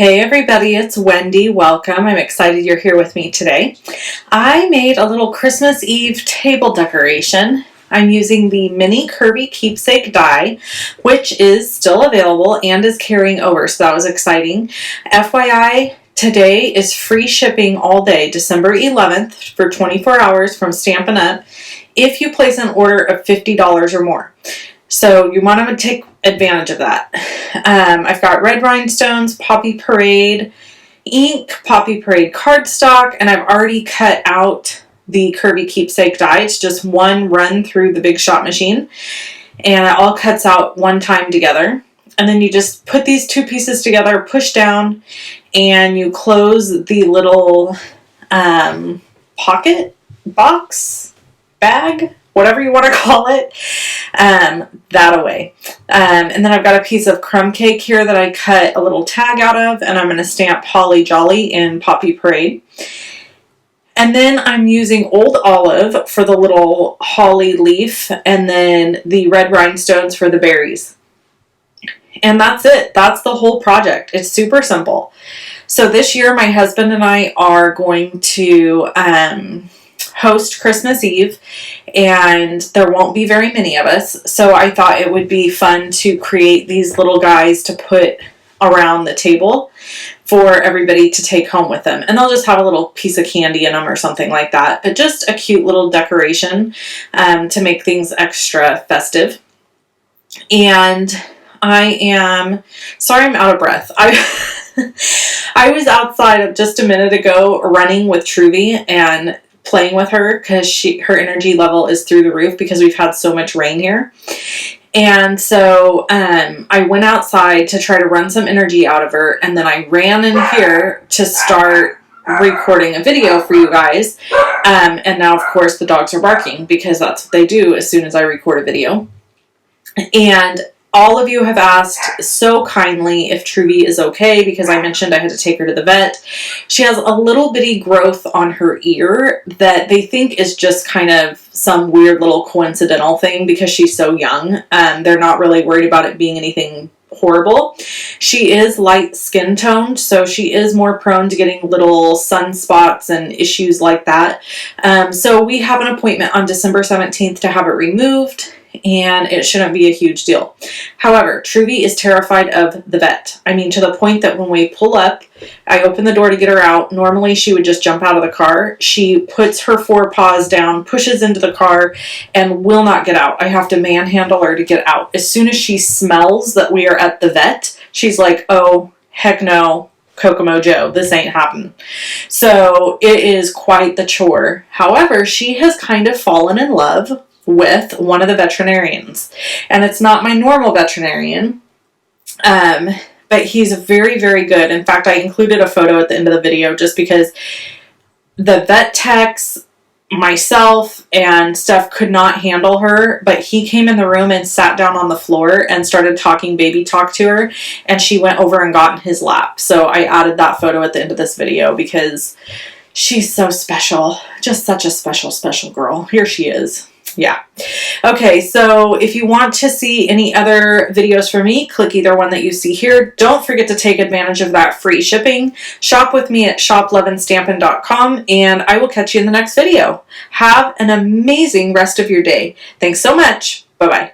Hey everybody, it's Wendy. Welcome. I'm excited you're here with me today. I made a little Christmas Eve table decoration. I'm using the mini Curvy Keepsake die, which is still available and is carrying over, so that was exciting. FYI, today is free shipping all day, December 11th, for 24 hours from Stampin UP, if you place an order of $50 or more. So you want to take advantage of that. I've got red rhinestones, Poppy Parade ink, Poppy Parade cardstock, and I've already cut out the Curvy Keepsake die. It's just one run through the big shot machine, and it all cuts out one time together. And then you just put these two pieces together, push down, and you close the little pocket box, bag, whatever you want to call it, that away. And then I've got a piece of crumb cake here that I cut a little tag out of, and I'm going to stamp Holly Jolly in Poppy Parade. And then I'm using Old Olive for the little holly leaf, and then the red rhinestones for the berries. And that's it. That's the whole project. It's super simple. So this year my husband and I are going to host Christmas Eve, and there won't be very many of us, so I thought it would be fun to create these little guys to put around the table for everybody to take home with them, and they'll just have a little piece of candy in them or something like that, but just a cute little decoration to make things extra festive. And I am sorry I'm out of breath. I was outside just a minute ago running with Truvy and playing with her because her energy level is through the roof because we've had so much rain here. And so I went outside to try to run some energy out of her, and then I ran in here to start recording a video for you guys. And now, of course, the dogs are barking because that's what they do as soon as I record a video. And all of you have asked so kindly if Truvy is okay, because I mentioned I had to take her to the vet. She has a little bitty growth on her ear that they think is just kind of some weird little coincidental thing because she's so young. They're not really worried about it being anything horrible. She is light skin toned, so she is more prone to getting little sunspots and issues like that. So we have an appointment on December 17th to have it removed, and it shouldn't be a huge deal. However, Truvy is terrified of the vet. I mean, to the point that when we pull up, I open the door to get her out. Normally, she would just jump out of the car. She puts her forepaws down, pushes into the car, and will not get out. I have to manhandle her to get out. As soon as she smells that we are at the vet, she's like, oh, heck no, Kokomo Joe, this ain't happening. So it is quite the chore. However, she has kind of fallen in love with one of the veterinarians, and it's not my normal veterinarian, but he's very, very good. In fact, I included a photo at the end of the video just because the vet techs, myself, and stuff could not handle her, but he came in the room and sat down on the floor and started talking baby talk to her, and she went over and got in his lap. So I added that photo at the end of this video because she's so special. Just such a special, special girl. Here she is. Yeah. Okay, so if you want to see any other videos from me, click either one that you see here. Don't forget to take advantage of that free shipping. Shop with me at shoploveandstampin.com, and I will catch you in the next video. Have an amazing rest of your day. Thanks so much. Bye-bye.